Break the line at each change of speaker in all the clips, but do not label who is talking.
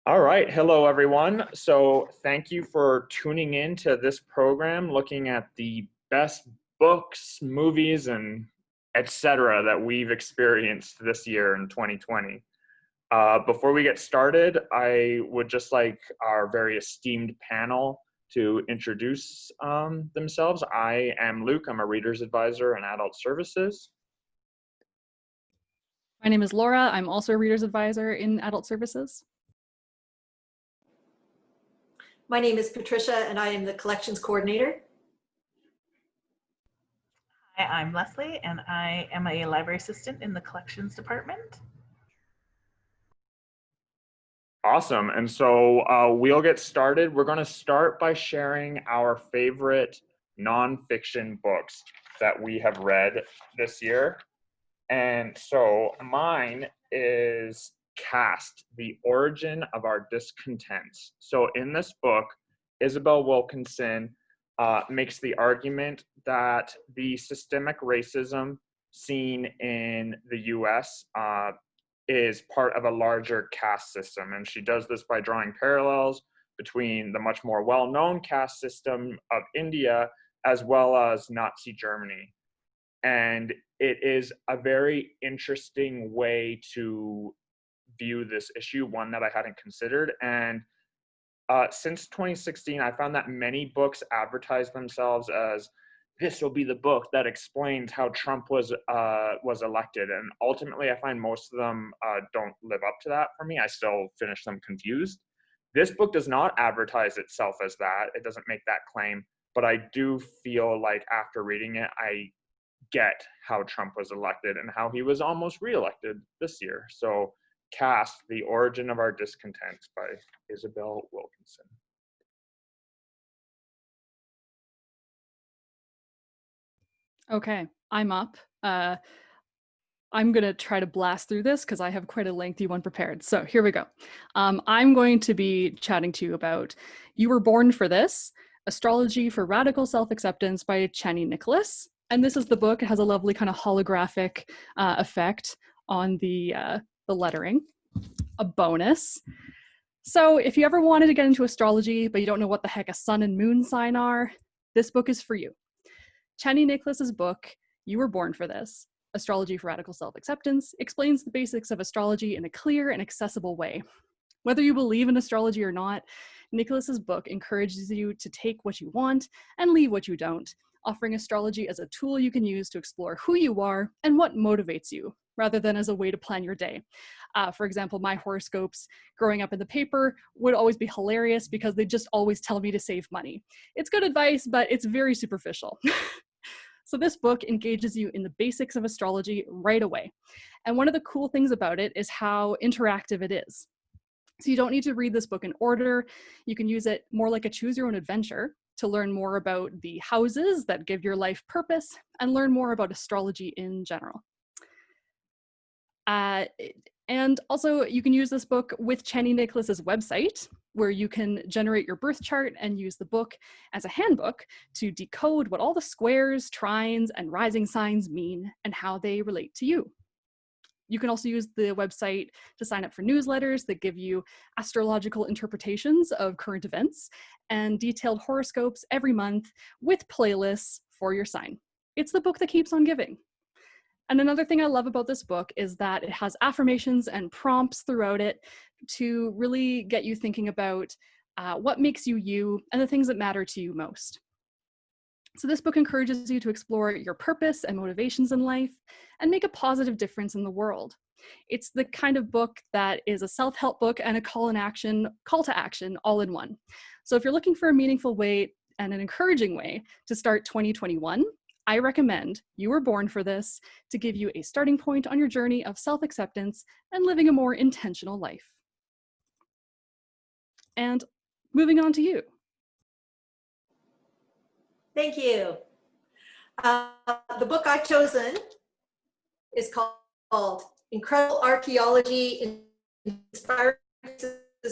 All right. Hello, everyone. So thank you for tuning in to this program looking at the best books, movies, and etc. that we've experienced this year in 2020. Before we get started, I would just like our very esteemed panel to introduce themselves. I am Luke. I'm a Reader's Advisor in Adult Services.
My name is Laura. I'm also a Reader's Advisor in Adult Services.
My name is Patricia, and I am the Collections Coordinator.
Hi, I'm Leslie, and I am a Library Assistant in the Collections Department.
Awesome. And so we'll get started. We're going to start by sharing our favorite nonfiction books that we have read this year. And so mine is Cast, The Origin of Our Discontents. So in this book, Isabel Wilkinson makes the argument that the systemic racism seen in the US is part of a larger caste system. And she does this by drawing parallels between the much more well-known caste system of India as well as Nazi Germany. And it is a very interesting way to view this issue, one that I hadn't considered. And since 2016, I found that many books advertise themselves as this will be the book that explains how Trump was elected. And ultimately, I find most of them don't live up to that for me. I still finish them confused. This book does not advertise itself as that. It doesn't make that claim. But I do feel like after reading it, I get how Trump was elected and how he was almost reelected this year. So Cast, The Origin of Our Discontents by Isabel Wilkinson.
Okay, I'm up. I'm going to try to blast through this because I have quite a lengthy one prepared. So here we go. I'm going to be chatting to you about You Were Born for This, Astrology for Radical Self-Acceptance by Chani Nicholas. And this is the book. It has a lovely kind of holographic effect on the lettering. A bonus. So if you ever wanted to get into astrology, but you don't know what the heck a sun and moon sign are, this book is for you. Chani Nicholas's book, You Were Born for This, Astrology for Radical Self-Acceptance, explains the basics of astrology in a clear and accessible way. Whether you believe in astrology or not, Nicholas's book encourages you to take what you want and leave what you don't, offering astrology as a tool you can use to explore who you are and what motivates you, rather than as a way to plan your day. For example, my horoscopes growing up in the paper would always be hilarious because they just always tell me to save money. It's good advice, but it's very superficial. So this book engages you in the basics of astrology right away. And one of the cool things about it is how interactive it is. So you don't need to read this book in order. You can use it more like a choose your own adventure to learn more about the houses that give your life purpose and learn more about astrology in general. And also you can use this book with Chani Nicholas's website, where you can generate your birth chart and use the book as a handbook to decode what all the squares, trines, and rising signs mean and how they relate to you. You can also use the website to sign up for newsletters that give you astrological interpretations of current events and detailed horoscopes every month with playlists for your sign. It's the book that keeps on giving. And another thing I love about this book is that it has affirmations and prompts throughout it to really get you thinking about what makes you you and the things that matter to you most. So this book encourages you to explore your purpose and motivations in life and make a positive difference in the world. It's the kind of book that is a self-help book and a call to action all in one. So if you're looking for a meaningful way and an encouraging way to start 2021, I recommend You Were Born for This to give you a starting point on your journey of self-acceptance and living a more intentional life. And moving on to you.
Thank you. The book I've chosen is called Incredible Archaeology Inspired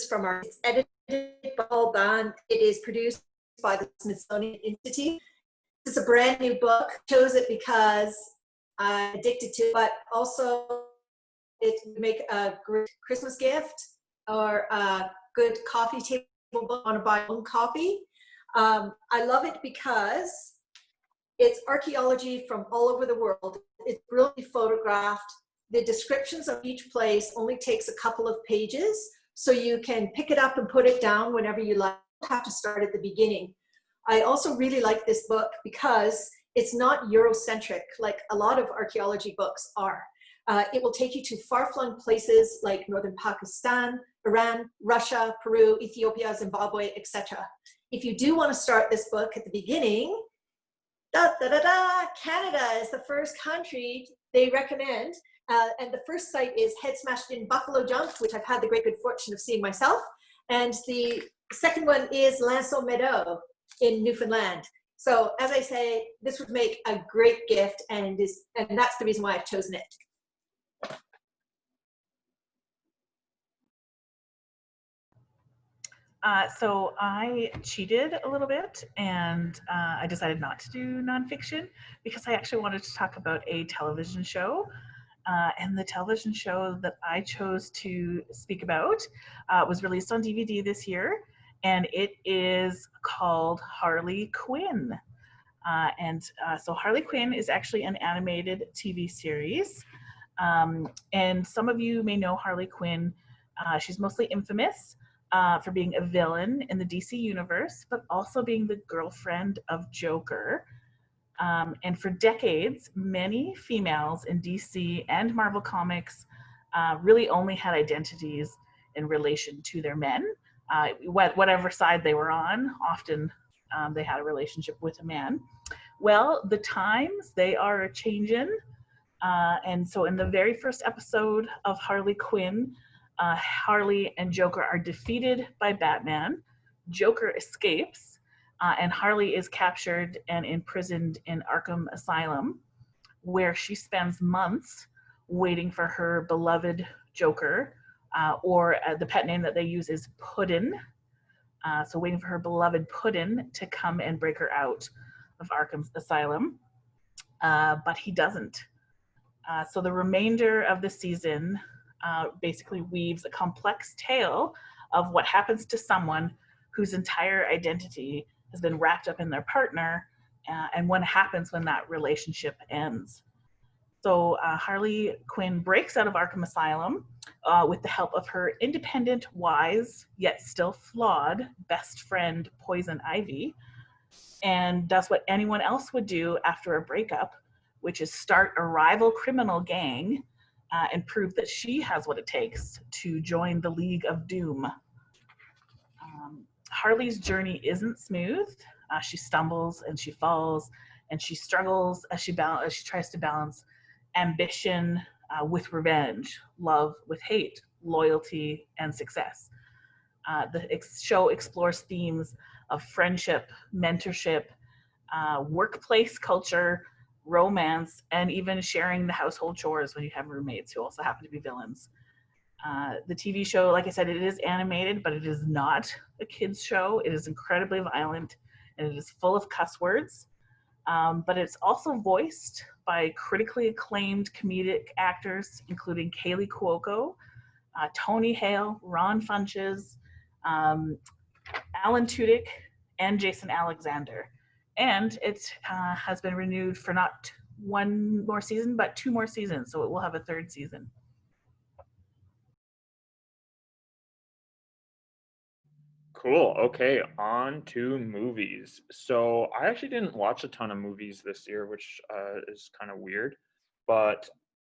from Our. It's edited by Paul Bond. It is produced by the Smithsonian Institute. It's a brand new book. I chose it because I'm addicted to it, but also it would make a great Christmas gift or a good coffee table book on a buy own copy. I love it because it's archaeology from all over the world. It's brilliantly photographed. The descriptions of each place only takes a couple of pages, so you can pick it up and put it down whenever you like. You don't have to start at the beginning. I also really like this book because it's not Eurocentric like a lot of archaeology books are. It will take you to far-flung places like northern Pakistan, Iran, Russia, Peru, Ethiopia, Zimbabwe, etc. If you do want to start this book at the beginning, Canada is the first country they recommend. And the first site is Head Smashed in Buffalo Jump, which I've had the great good fortune of seeing myself. And the second one is Lanceau Meadow in Newfoundland. So as I say, this would make a great gift, and that's the reason why I've chosen it.
So I cheated a little bit, and I decided not to do nonfiction because I actually wanted to talk about a television show. And the television show that I chose to speak about was released on DVD this year, and it is called Harley Quinn. So Harley Quinn is actually an animated TV series. And some of you may know Harley Quinn. She's mostly infamous for being a villain in the DC universe, but also being the girlfriend of Joker. And for decades, many females in DC and Marvel Comics really only had identities in relation to their men. Whatever side they were on, often they had a relationship with a man. Well, the times, they are a-changin'. And so in the very first episode of Harley Quinn, Harley and Joker are defeated by Batman. Joker escapes, and Harley is captured and imprisoned in Arkham Asylum, where she spends months waiting for her beloved Joker, or the pet name that they use is Puddin'. So waiting for her beloved Puddin' to come and break her out of Arkham Asylum, but he doesn't. So the remainder of the season basically weaves a complex tale of what happens to someone whose entire identity has been wrapped up in their partner, and what happens when that relationship ends. So Harley Quinn breaks out of Arkham Asylum with the help of her independent, wise, yet still flawed best friend, Poison Ivy, and does what anyone else would do after a breakup, which is start a rival criminal gang and prove that she has what it takes to join the League of Doom. Harley's journey isn't smooth. She stumbles and she falls and she struggles as she tries to balance ambition with revenge, love with hate, loyalty and success. The show explores themes of friendship, mentorship, workplace culture, romance, and even sharing the household chores when you have roommates who also happen to be villains. The TV show, like I said, it is animated, but it is not a kids show. It is incredibly violent, and it is full of cuss words. But it's also voiced by critically acclaimed comedic actors, including Kaylee Cuoco, Tony Hale, Ron Funches, Alan Tudyk, and Jason Alexander. And it has been renewed for not one more season, but 2 more seasons. So it will have a 3rd season.
Cool. Okay, on to movies. So I actually didn't watch a ton of movies this year, which is kind of weird. But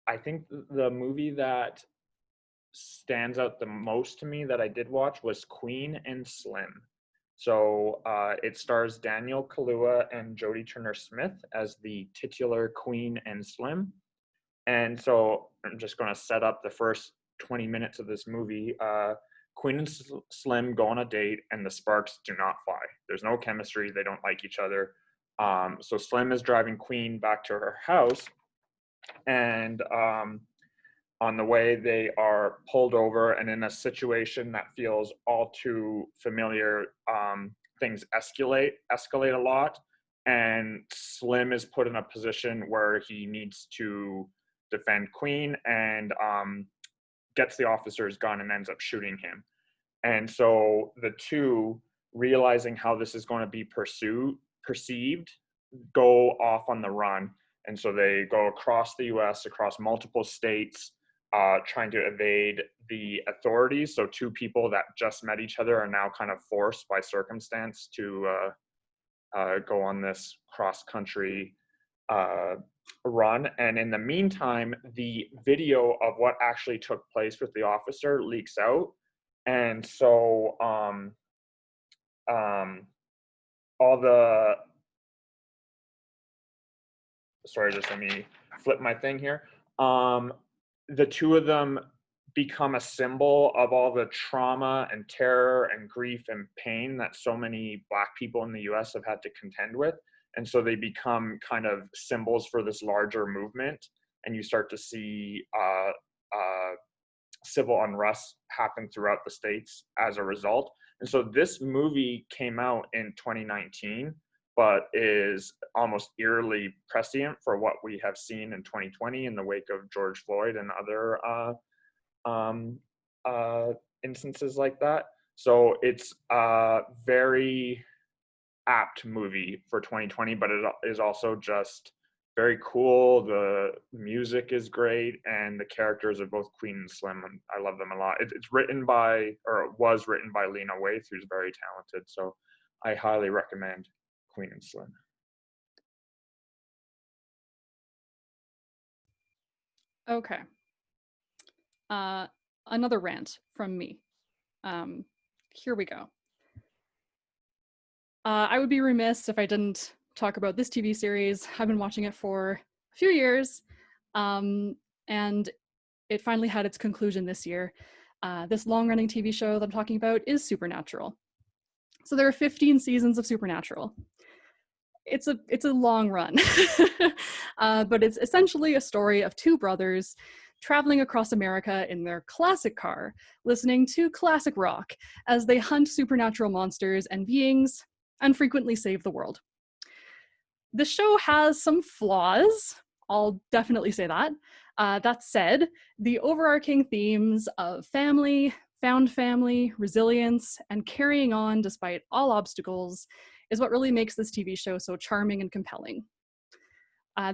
I think the movie that stands out the most to me that I did watch was Queen and Slim. So it stars Daniel Kaluuya and Jodie Turner-Smith as the titular Queen and Slim. And so I'm just going to set up the first 20 minutes of this movie. Queen and Slim go on a date, and the sparks do not fly. There's no chemistry. They don't like each other. So Slim is driving Queen back to her house, and on the way, they are pulled over, and in a situation that feels all too familiar, things escalate a lot, and Slim is put in a position where he needs to defend Queen, and gets the officer's gun and ends up shooting him. And so the two, realizing how this is going to be perceived, go off on the run. And so they go across the US, across multiple states, trying to evade the authorities. So two people that just met each other are now kind of forced by circumstance to go on this cross-country run. And in the meantime, the video of what actually took place with the officer leaks out. And so all the, sorry, just let me flip my thing here. The two of them become a symbol of all the trauma and terror and grief and pain that so many Black people in the US have had to contend with. And so they become kind of symbols for this larger movement. And you start to see civil unrest happen throughout the states as a result. And so this movie came out in 2019, but is almost eerily prescient for what we have seen in 2020 in the wake of George Floyd and other instances like that. So it's a very apt movie for 2020, but it is also just very cool. The music is great, and the characters of both Queen and Slim, and I love them a lot. It's written by, or it was written by Lena Waithe, who's very talented. So I highly recommend Queen and Slim.
Okay. Another rant from me. Here we go. I would be remiss if I didn't talk about this TV series. I've been watching it for a few years, and it finally had its conclusion this year. This long-running TV show that I'm talking about is Supernatural. So there are 15 seasons of Supernatural. It's a long run, but it's essentially a story of two brothers traveling across America in their classic car, listening to classic rock as they hunt supernatural monsters and beings and frequently save the world. The show has some flaws, I'll definitely say that. That said, the overarching themes of family, found family, resilience, and carrying on despite all obstacles is what really makes this TV show so charming and compelling.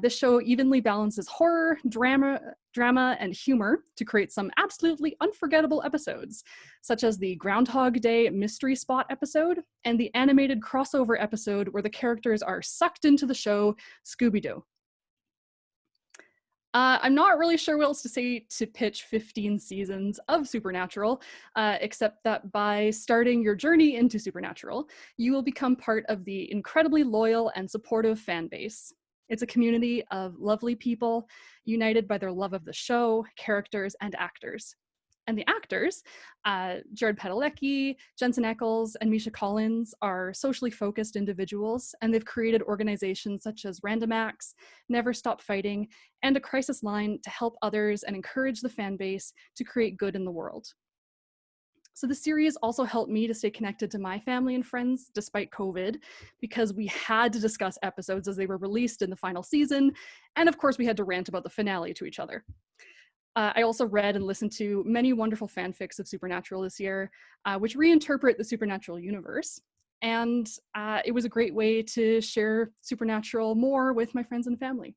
This show evenly balances horror, drama, and humor to create some absolutely unforgettable episodes, such as the Groundhog Day Mystery Spot episode and the animated crossover episode where the characters are sucked into the show Scooby-Doo. I'm not really sure what else to say to pitch 15 seasons of Supernatural, except that by starting your journey into Supernatural, you will become part of the incredibly loyal and supportive fan base. It's a community of lovely people united by their love of the show, characters, and actors. And the actors, Jared Padalecki, Jensen Ackles, and Misha Collins, are socially focused individuals, and they've created organizations such as Random Acts, Never Stop Fighting, and a crisis line to help others and encourage the fan base to create good in the world. So the series also helped me to stay connected to my family and friends despite COVID, because we had to discuss episodes as they were released in the final season, and of course we had to rant about the finale to each other. I also read and listened to many wonderful fanfics of Supernatural this year, which reinterpret the Supernatural universe, and it was a great way to share Supernatural more with my friends and family.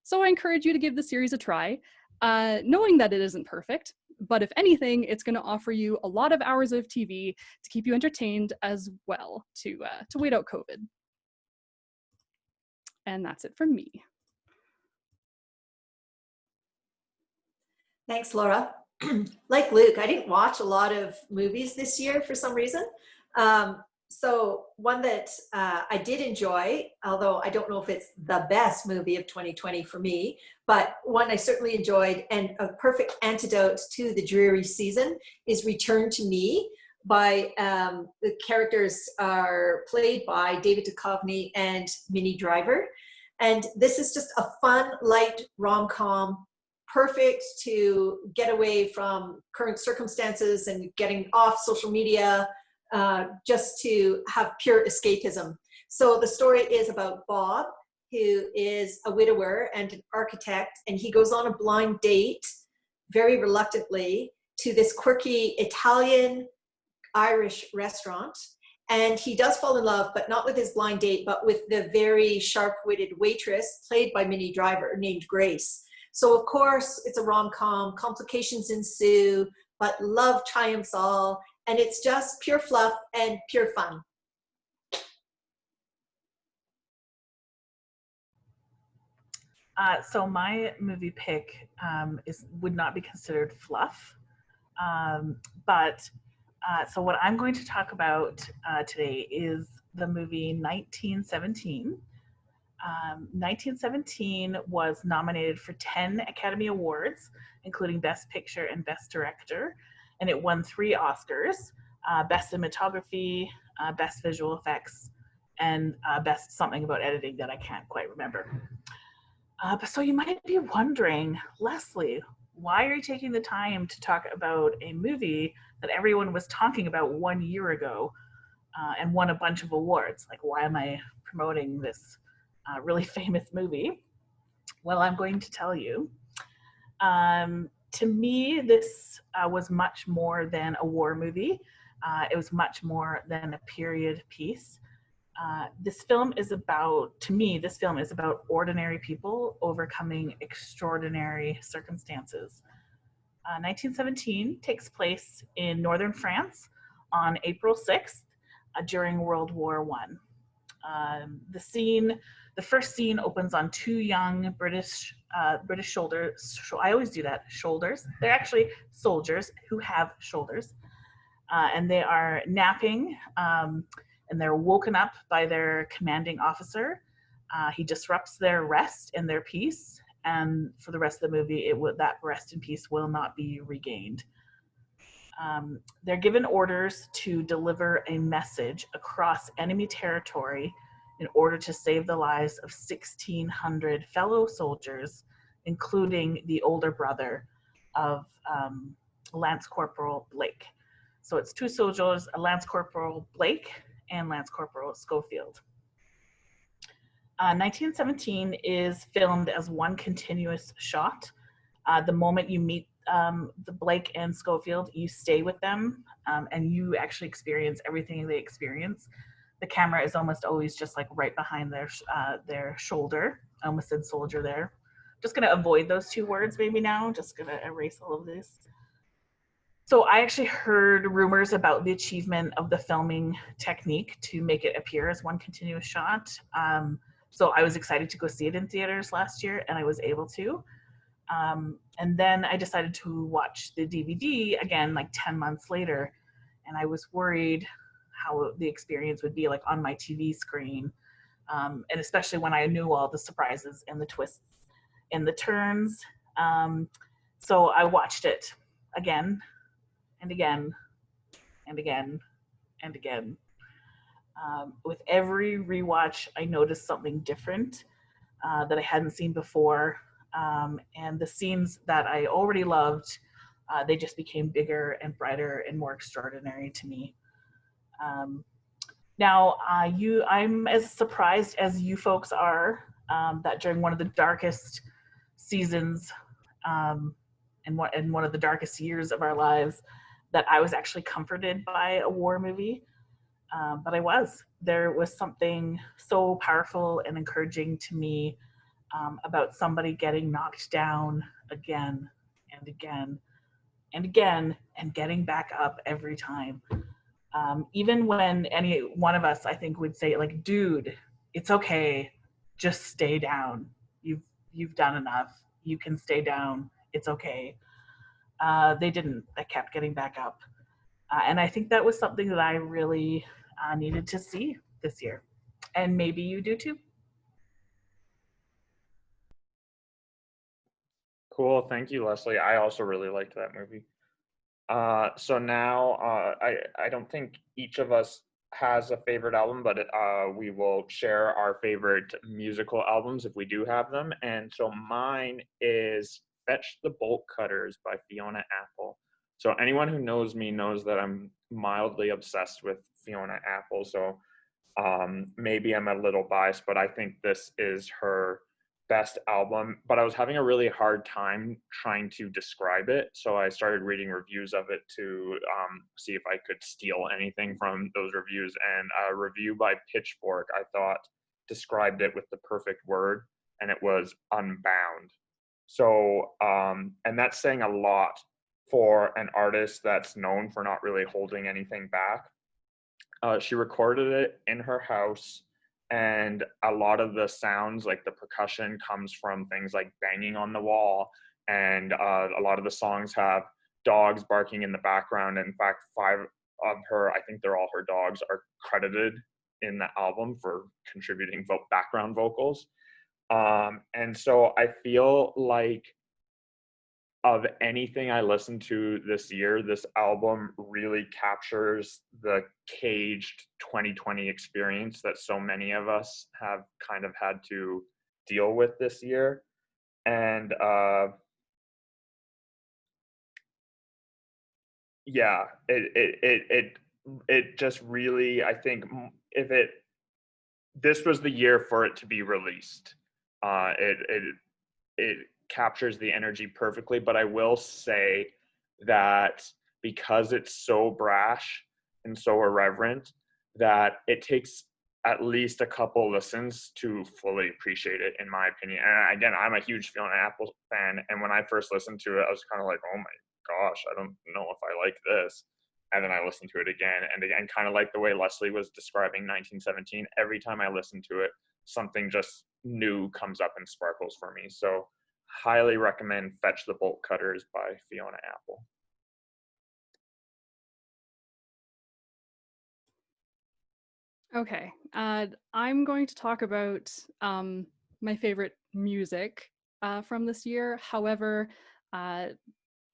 So I encourage you to give the series a try, knowing that it isn't perfect, but if anything, it's going to offer you a lot of hours of TV to keep you entertained as well to wait out COVID. And that's it from me.
Thanks, Laura. Like Luke, I didn't watch a lot of movies this year for some reason. So one that I did enjoy, although I don't know if it's the best movie of 2020 for me, but one I certainly enjoyed and a perfect antidote to the dreary season is Return to Me. By the characters are played by David Duchovny and Minnie Driver. And this is just a fun, light rom-com, perfect to get away from current circumstances and getting off social media, just to have pure escapism. So the story is about Bob, who is a widower and an architect, and he goes on a blind date very reluctantly to this quirky Italian-Irish restaurant. And he does fall in love, but not with his blind date, but with the very sharp-witted waitress played by Minnie Driver named Grace. So of course, it's a rom-com, complications ensue, but love triumphs all, and it's just pure fluff and pure fun.
So my movie pick would not be considered fluff, so what I'm going to talk about today is the movie 1917. 1917 was nominated for 10 Academy Awards, including Best Picture and Best Director, and it won 3 Oscars, Best Cinematography, Best Visual Effects, and Best something about editing that I can't quite remember. So you might be wondering, Leslie, why are you taking the time to talk about a movie that everyone was talking about 1 year ago and won a bunch of awards? Like, why am I promoting this really famous movie? Well, I'm going to tell you. To me, this was much more than a war movie. It was much more than a period piece. This film is about ordinary people overcoming extraordinary circumstances. 1917 takes place in northern France on April 6th during World War I. The first scene opens on 2 young British soldiers. I always do that, shoulders. They're actually soldiers who have shoulders. And they are napping, and they're woken up by their commanding officer. He disrupts their rest and their peace, and for the rest of the movie, that rest and peace will not be regained. They're given orders to deliver a message across enemy territory in order to save the lives of 1,600 fellow soldiers, including the older brother of Lance Corporal Blake. So it's 2 soldiers, Lance Corporal Blake and Lance Corporal Schofield. 1917 is filmed as one continuous shot. The moment you meet the Blake and Schofield, you stay with them, and you actually experience everything they experience. The camera is almost always just like right behind their shoulder. I almost said soldier there. Just gonna avoid those 2 words maybe now. Just gonna erase all of this. So I actually heard rumors about the achievement of the filming technique to make it appear as one continuous shot. So I was excited to go see it in theaters last year, and I was able to. And then I decided to watch the DVD again, like 10 months later, and I was worried how the experience would be like on my TV screen, and especially when I knew all the surprises and the twists and the turns. So I watched it again and again and again and again. With every rewatch, I noticed something different that I hadn't seen before. And the scenes that I already loved, they just became bigger and brighter and more extraordinary to me. Now, I'm as surprised as you folks are that during one of the darkest seasons and one of the darkest years of our lives, that I was actually comforted by a war movie. But there was something so powerful and encouraging to me about somebody getting knocked down again and again and again and getting back up every time. Even when any one of us, I think, would say, like, dude, it's okay, just stay down. You've done enough. You can stay down. It's okay. They didn't. They kept getting back up. And I think that was something that I really needed to see this year. And maybe you do too.
Cool. Thank you, Leslie. I also really liked that movie. So now I don't think each of us has a favorite album, but we will share our favorite musical albums if we do have them. And so mine is Fetch the Bolt Cutters by Fiona Apple. So anyone who knows me knows that I'm mildly obsessed with Fiona Apple. So maybe I'm a little biased, but I think this is her best album, but I was having a really hard time trying to describe it. So I started reading reviews of it to see if I could steal anything from those reviews. And a review by Pitchfork, I thought, described it with the perfect word, and it was unbound. So, and that's saying a lot for an artist that's known for not really holding anything back. She recorded it in her house, and a lot of the sounds, like the percussion, comes from things like banging on the wall, and a lot of the songs have dogs barking in the background. In fact, 5 of her, I think they're all her dogs, are credited in the album for contributing background vocals. And so I feel like of anything I listened to this year, this album really captures the caged 2020 experience that so many of us have kind of had to deal with this year. And yeah, it just really, I think this was the year for it to be released. It captures the energy perfectly, but I will say that because it's so brash and so irreverent, that it takes at least a couple listens to fully appreciate it, in my opinion. And again, I'm a huge Fiona Apple fan, and when I first listened to it, I was kind of like, oh my gosh, I don't know if I like this. And then I listened to it again and again, kind of like the way Leslie was describing 1917. Every time I listen to it, something just new comes up and sparkles for me. So highly recommend Fetch the Bolt Cutters by Fiona Apple.
Okay, I'm going to talk about my favorite music from this year. However,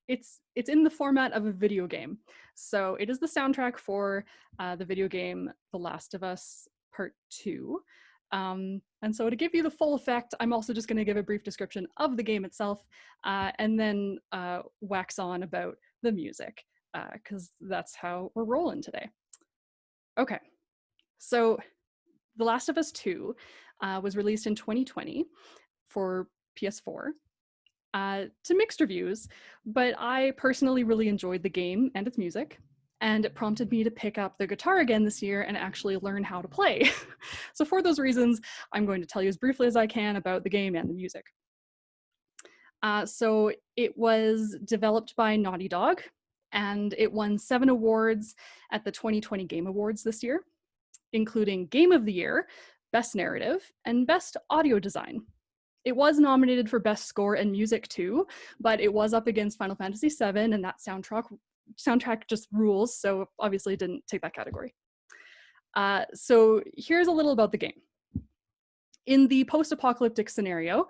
it's in the format of a video game. So it is the soundtrack for the video game The Last of Us Part 2. And so to give you the full effect, I'm also just going to give a brief description of the game itself, and then wax on about the music, because that's how we're rolling today. Okay, so The Last of Us 2 was released in 2020 for PS4. To mixed reviews, but I personally really enjoyed the game and its music, and it prompted me to pick up the guitar again this year and actually learn how to play. So for those reasons, I'm going to tell you as briefly as I can about the game and the music. So it was developed by Naughty Dog, and it won 7 awards at the 2020 Game Awards this year, including Game of the Year, Best Narrative, and Best Audio Design. It was nominated for Best Score and Music too, but it was up against Final Fantasy VII, and that soundtrack just rules, so obviously it didn't take that category. So here's a little about the game. In the post-apocalyptic scenario,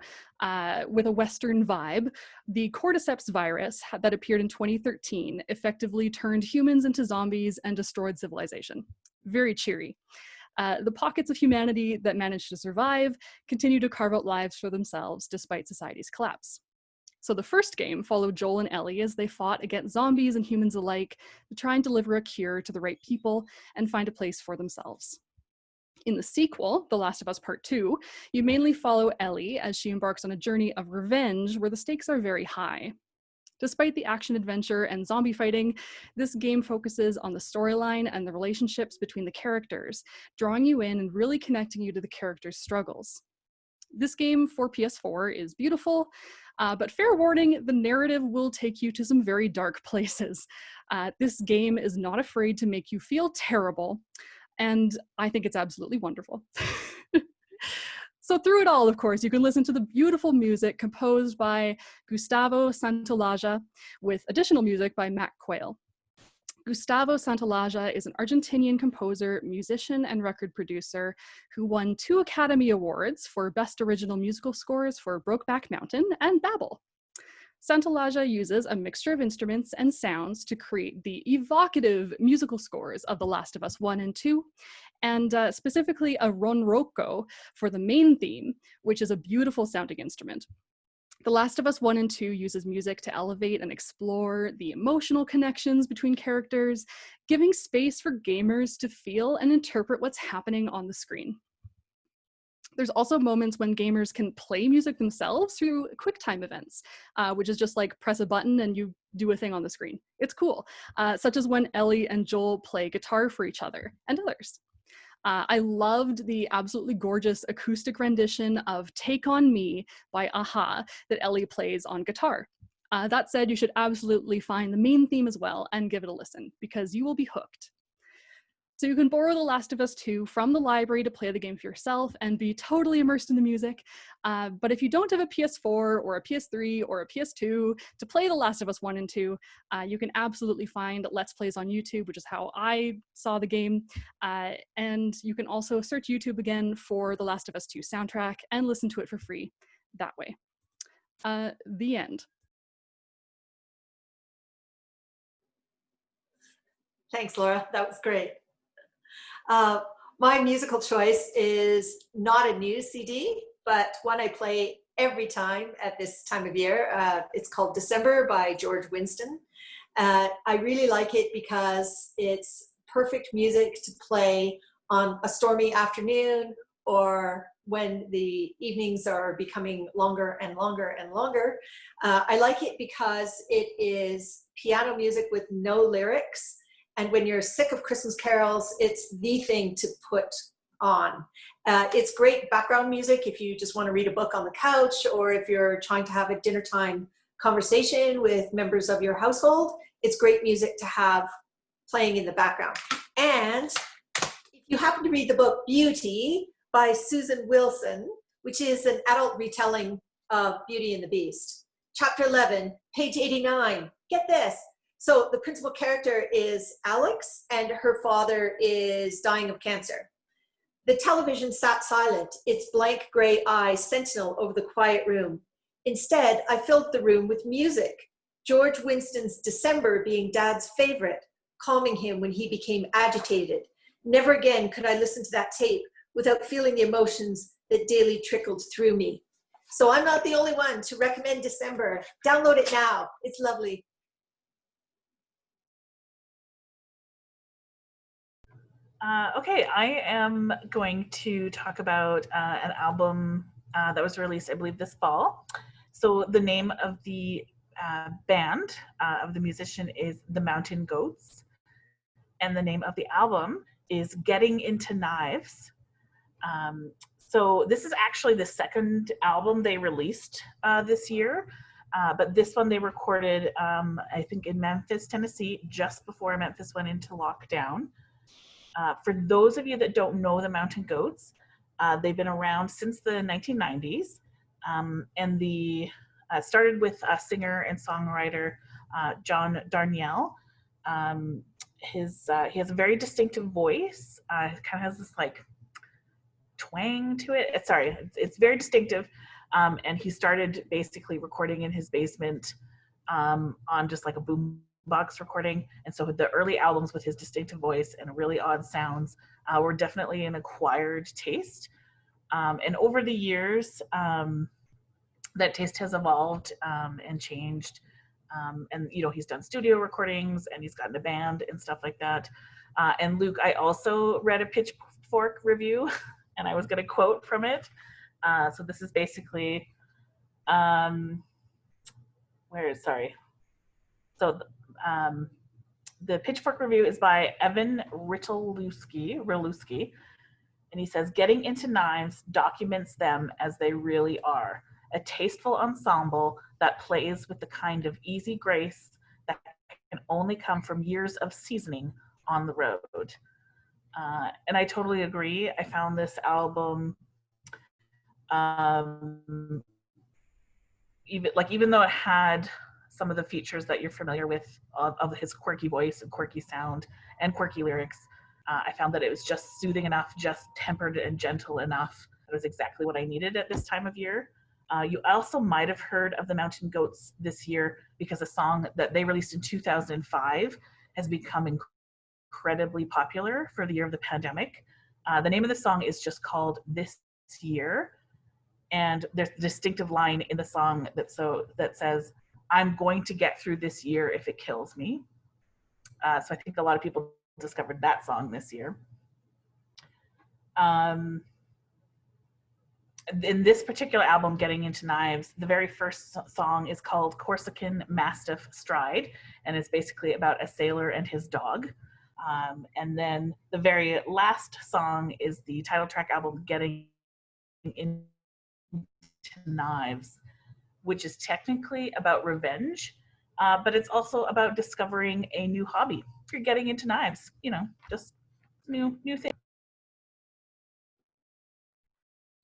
with a Western vibe, the cordyceps virus that appeared in 2013 effectively turned humans into zombies and destroyed civilization. Very cheery. The pockets of humanity that managed to survive continue to carve out lives for themselves despite society's collapse. So the first game followed Joel and Ellie as they fought against zombies and humans alike to try and deliver a cure to the right people and find a place for themselves. In the sequel, The Last of Us Part 2, you mainly follow Ellie as she embarks on a journey of revenge where the stakes are very high. Despite the action-adventure and zombie fighting, this game focuses on the storyline and the relationships between the characters, drawing you in and really connecting you to the characters' struggles. This game for PS4 is beautiful, but fair warning, the narrative will take you to some very dark places. This game is not afraid to make you feel terrible, and I think it's absolutely wonderful. So through it all, of course, you can listen to the beautiful music composed by Gustavo Santaolalla with additional music by Matt Quayle. Gustavo Santaolalla is an Argentinian composer, musician, and record producer who won 2 Academy Awards for Best Original Musical Scores for Brokeback Mountain and Babel. Santaolalla uses a mixture of instruments and sounds to create the evocative musical scores of The Last of Us 1 and 2, and specifically a ronroco for the main theme, which is a beautiful sounding instrument. The Last of Us 1 and 2 uses music to elevate and explore the emotional connections between characters, giving space for gamers to feel and interpret what's happening on the screen. There's also moments when gamers can play music themselves through QuickTime events, which is just like press a button and you do a thing on the screen. It's cool, such as when Ellie and Joel play guitar for each other and others. I loved the absolutely gorgeous acoustic rendition of Take On Me by Aha that Ellie plays on guitar. That said, you should absolutely find the main theme as well and give it a listen, because you will be hooked. So you can borrow The Last of Us 2 from the library to play the game for yourself and be totally immersed in the music. But if you don't have a PS4 or a PS3 or a PS2 to play The Last of Us 1 and 2, you can absolutely find Let's Plays on YouTube, which is how I saw the game. And you can also search YouTube again for The Last of Us 2 soundtrack and listen to it for free that way. The end.
Thanks, Laura. That was great. My musical choice is not a new CD, but one I play every time at this time of year. It's called December by George Winston. I really like it because it's perfect music to play on a stormy afternoon, or when the evenings are becoming longer and longer and longer. I like it because it is piano music with no lyrics. And when you're sick of Christmas carols, it's the thing to put on. It's great background music if you just want to read a book on the couch, or if you're trying to have a dinner time conversation with members of your household. It's great music to have playing in the background. And if you happen to read the book Beauty by Susan Wilson, which is an adult retelling of Beauty and the Beast, chapter 11, page 89, get this. So the principal character is Alex, and her father is dying of cancer. The television sat silent, its blank gray eyes sentinel over the quiet room. Instead, I filled the room with music, George Winston's December being Dad's favorite, calming him when he became agitated. Never again could I listen to that tape without feeling the emotions that daily trickled through me. So I'm not the only one to recommend December. Download it now. It's lovely.
Okay, I am going to talk about an album that was released, I believe, this fall. So the name of the band of the musician is The Mountain Goats, and the name of the album is Getting Into Knives. So this is actually the second album they released this year, but this one they recorded, I think, in Memphis, Tennessee, just before Memphis went into lockdown. For those of you that don't know the Mountain Goats, they've been around since the 1990s, and the started with singer and songwriter John Darnielle. He has a very distinctive voice. It kind of has this like twang to it. It's very distinctive, and he started basically recording in his basement on just like a boom box recording. And so the early albums with his distinctive voice and really odd sounds were definitely an acquired taste. And over the years, that taste has evolved and changed. And, you know, he's done studio recordings and he's gotten a band and stuff like that. And Luke, I also read a Pitchfork review and I was going to quote from it. So this is basically, So the Pitchfork review is by Evan Rilewski, and he says, "Getting Into Knives documents them as they really are, a tasteful ensemble that plays with the kind of easy grace that can only come from years of seasoning on the road." And I totally agree. I found this album, even though it had some of the features that you're familiar with of his quirky voice and quirky sound and quirky lyrics, I found that it was just soothing enough, just tempered and gentle enough. It was exactly what I needed at this time of year. You also might have heard of the Mountain Goats this year because a song that they released in 2005 has become incredibly popular for the year of the pandemic. The name of the song is just called This Year. And there's a distinctive line in the song that says, "I'm going to get through this year if it kills me." So I think a lot of people discovered that song this year. in this particular album, Getting Into Knives, the very first song is called Corsican Mastiff Stride, and it's basically about a sailor and his dog. And then the very last song is the title track album, Getting Into Knives, which is technically about revenge, but it's also about discovering a new hobby. If you're getting into knives, you know, just new thing.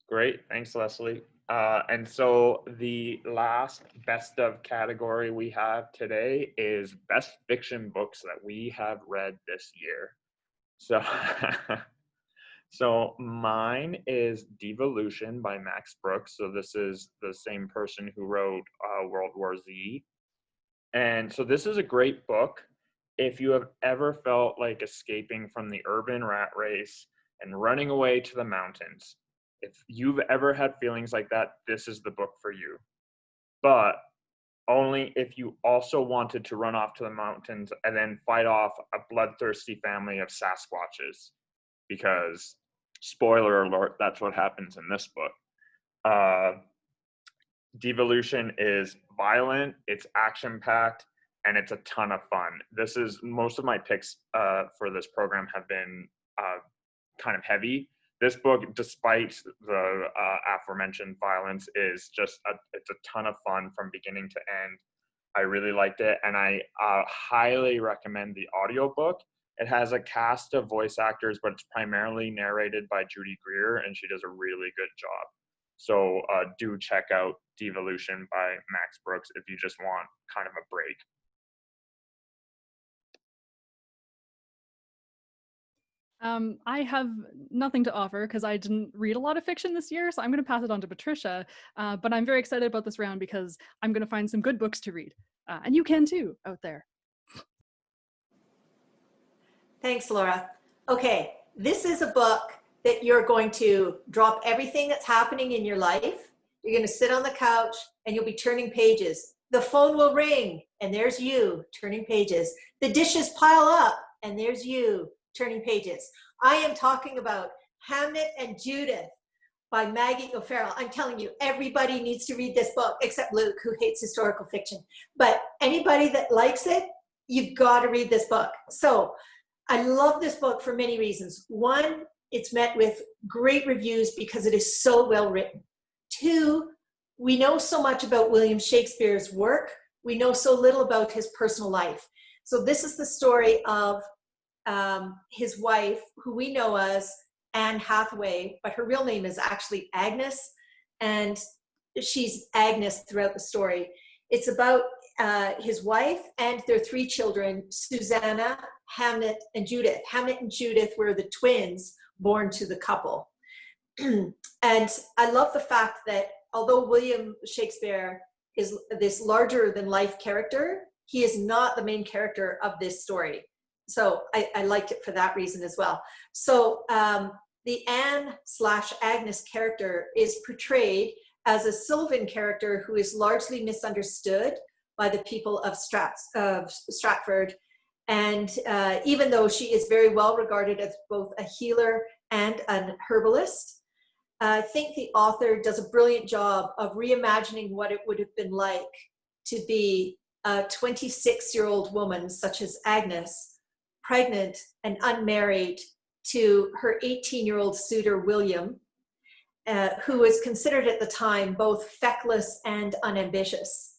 Great, thanks, Leslie. And so the last best of category we have today is best fiction books that we have read this year. So, so mine is Devolution by Max Brooks. So this is the same person who wrote World War Z. And so this is a great book if you have ever felt like escaping from the urban rat race and running away to the mountains. If you've ever had feelings like that, this is the book for you. But only if you also wanted to run off to the mountains and then fight off a bloodthirsty family of Sasquatches. Because, spoiler alert, that's what happens in this book. Devolution is violent, it's action-packed, and it's a ton of fun. This is, most of my picks for this program have been kind of heavy. This book, despite the aforementioned violence, is just it's a ton of fun from beginning to end. I really liked it, and I highly recommend the audiobook. It has a cast of voice actors, but it's primarily narrated by Judy Greer, and she does a really good job. So do check out Devolution by Max Brooks if you just want kind of a break.
I have nothing to offer because I didn't read a lot of fiction this year, so I'm going to pass it on to Patricia. But I'm very excited about this round because I'm going to find some good books to read. And you can too, out there.
Thanks, Laura. Okay, this is a book that you're going to drop everything that's happening in your life. You're going to sit on the couch and you'll be turning pages. The phone will ring and there's you turning pages. The dishes pile up and there's you turning pages. I am talking about Hammett and Judith by Maggie O'Farrell. I'm telling you, everybody needs to read this book except Luke, who hates historical fiction. But anybody that likes it, you've got to read this book. So I love this book for many reasons. One, it's met with great reviews because it is so well written. Two, we know so much about William Shakespeare's work. We know so little about his personal life. So this is the story of his wife, who we know as Anne Hathaway, but her real name is actually Agnes, and she's Agnes throughout the story. It's about his wife and their three children, Susanna, Hammett, and Judith. Hammett and Judith were the twins born to the couple. And I love the fact that although William Shakespeare is this larger than life character, he is not the main character of this story. So I liked it for that reason as well. So the Anne/Agnes character is portrayed as a Sylvan character who is largely misunderstood by the people of Stratford. And even though she is very well regarded as both a healer and an herbalist, I think the author does a brilliant job of reimagining what it would have been like to be a 26-year-old woman such as Agnes, pregnant and unmarried to her 18-year-old suitor, William, who was considered at the time both feckless and unambitious.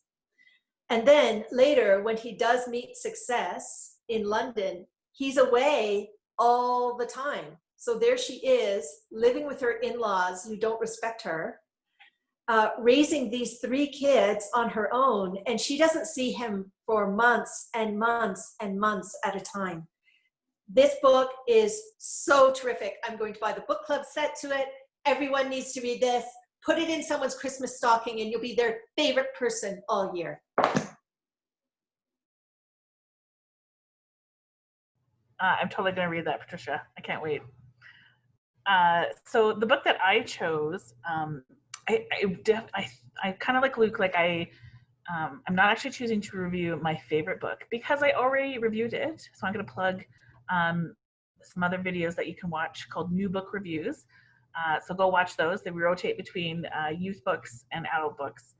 And then later, when he does meet success in London, he's away all the time. So there she is, living with her in-laws who don't respect her, raising these three kids on her own, and she doesn't see him for months and months and months at a time. This book is so terrific. I'm going to buy the book club set to it. Everyone needs to read this. Put it in someone's Christmas stocking and you'll be their favorite person all year.
I'm totally going to read that, Patricia. I can't wait. So the book that I chose, I kind of like Luke, like I'm not actually choosing to review my favorite book because I already reviewed it. So I'm going to plug some other videos that you can watch called New Book Reviews. So go watch those. They rotate between youth books and adult books.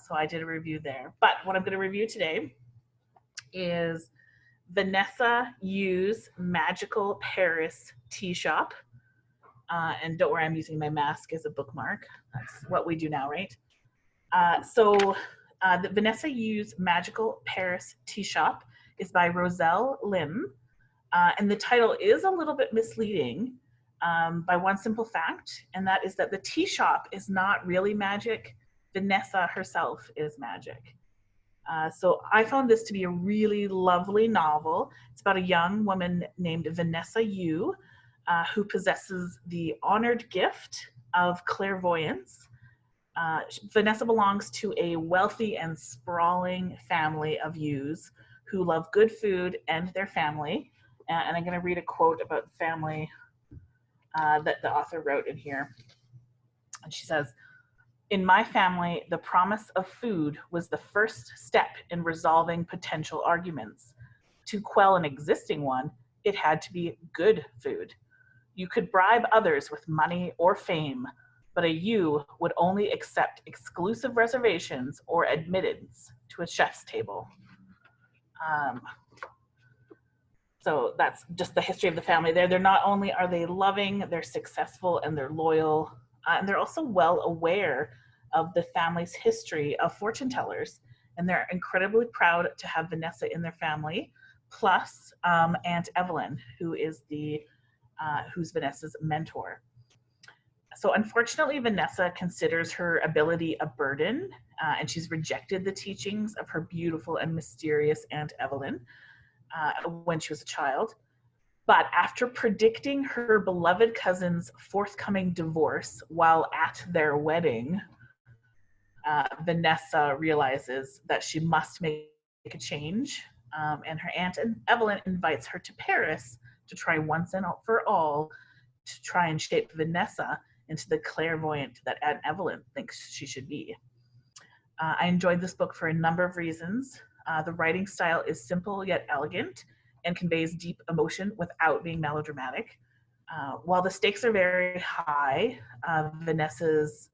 So I did a review there. But what I'm going to review today is Vanessa Yu's Magical Paris Tea Shop. And don't worry, I'm using my mask as a bookmark. That's what we do now, right? The Vanessa Yu's Magical Paris Tea Shop is by Roselle Lim. And the title is a little bit misleading by one simple fact, and that is that the tea shop is not really magic. Vanessa herself is magic. So I found this to be a really lovely novel. It's about a young woman named Vanessa Yu who possesses the honored gift of clairvoyance. Vanessa belongs to a wealthy and sprawling family of Yus who love good food and their family. And I'm going to read a quote about the family that the author wrote in here. And she says, "In my family, the promise of food was the first step in resolving potential arguments. To quell an existing one, it had to be good food. You could bribe others with money or fame, but a Yu would only accept exclusive reservations or admittance to a chef's table." So that's just the history of the family there. They're not only are they loving, they're successful and they're loyal, and they're also well aware of the family's history of fortune tellers. And they're incredibly proud to have Vanessa in their family, plus Aunt Evelyn, who is who's Vanessa's mentor. So unfortunately, Vanessa considers her ability a burden, and she's rejected the teachings of her beautiful and mysterious Aunt Evelyn when she was a child. But after predicting her beloved cousin's forthcoming divorce while at their wedding, Vanessa realizes that she must make a change, and her Aunt Evelyn invites her to Paris to try once and for all to try and shape Vanessa into the clairvoyant that Aunt Evelyn thinks she should be. I enjoyed this book for a number of reasons. The writing style is simple yet elegant and conveys deep emotion without being melodramatic. While the stakes are very high, Vanessa's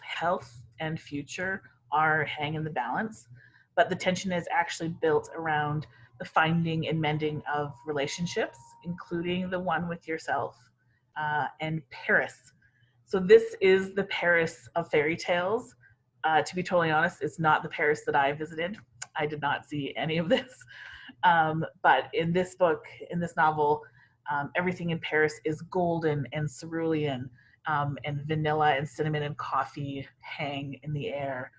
health and future are hang in the balance, but the tension is actually built around the finding and mending of relationships, including the one with yourself, and Paris. So this is the Paris of fairy tales. To be totally honest, it's not the Paris that I visited. I did not see any of this. But in this book, in this novel, everything in Paris is golden and cerulean, and vanilla and cinnamon and coffee hang in the air.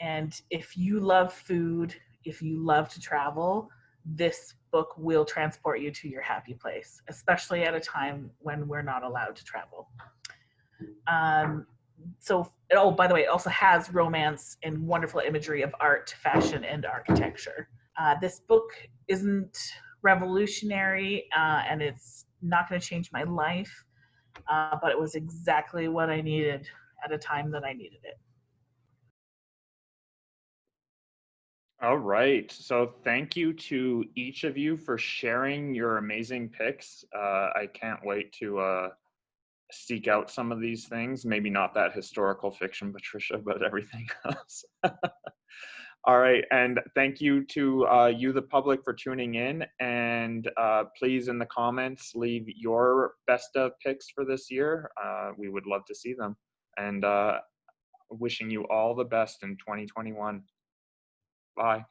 And if you love food, if you love to travel, this book will transport you to your happy place, especially at a time when we're not allowed to travel. Oh, by the way, it also has romance and wonderful imagery of art, fashion, and architecture. This book isn't revolutionary, and it's not going to change my life, but it was exactly what I needed at a time that I needed it.
All right. So thank you to each of you for sharing your amazing picks. I can't wait to seek out some of these things. Maybe not that historical fiction, Patricia, but everything else. All right. And thank you to you, the public, for tuning in. And please, in the comments, leave your best of picks for this year. We would love to see them. And wishing you all the best in 2021. Bye.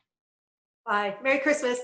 Bye. Merry Christmas.